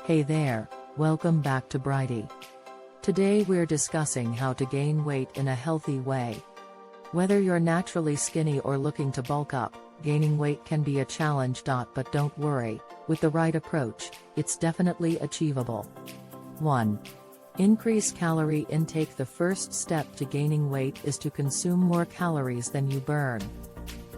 Hey there, welcome back to Brighty. Today we're discussing how to gain weight in a healthy way. Whether you're naturally skinny or looking to bulk up, gaining weight can be a challenge. But don't worry, with the right approach, it's definitely achievable. 1. Increase calorie intake. The first step to gaining weight is to consume more calories than you burn.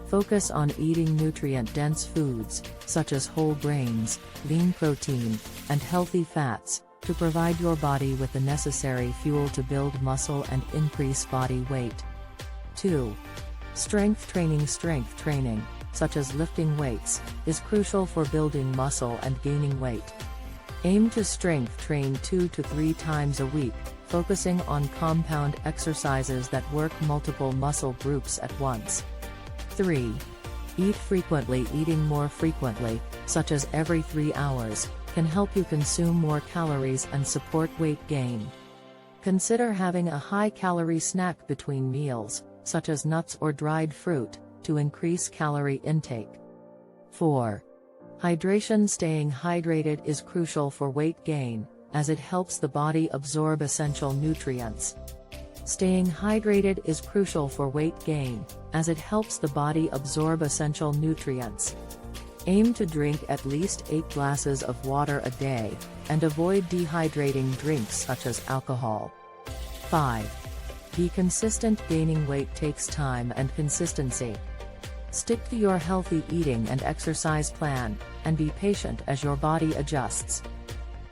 Focus on eating nutrient-dense foods, such as whole grains, lean protein, and healthy fats, to provide your body with the necessary fuel to build muscle and increase body weight. 2. Strength training. Strength training, such as lifting weights, is crucial for building muscle and gaining weight. Aim to strength train 2 to 3 times a week, focusing on compound exercises that work multiple muscle groups at once. 3. Eat frequently. Eating more frequently, such as every 3 hours, can help you consume more calories and support weight gain. Consider having a high-calorie snack between meals, such as nuts or dried fruit, to increase calorie intake. 4. Hydration. Staying hydrated is crucial for weight gain, as it helps the body absorb essential nutrients. Staying hydrated is crucial for weight gain, as it helps the body absorb essential nutrients. Aim to drink at least 8 glasses of water a day, and avoid dehydrating drinks such as alcohol. 5. Be consistent. Gaining weight takes time and consistency. Stick to your healthy eating and exercise plan, and be patient as your body adjusts.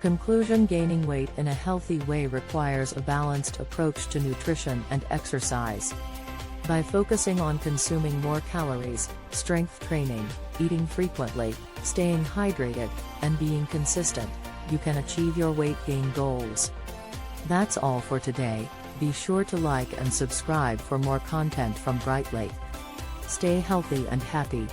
Conclusion. Gaining weight in a healthy way requires a balanced approach to nutrition and exercise. By focusing on consuming more calories, strength training, eating frequently, staying hydrated, and being consistent, you can achieve your weight gain goals. That's all for today. Be sure to like and subscribe for more content from Brightly. Stay healthy and happy.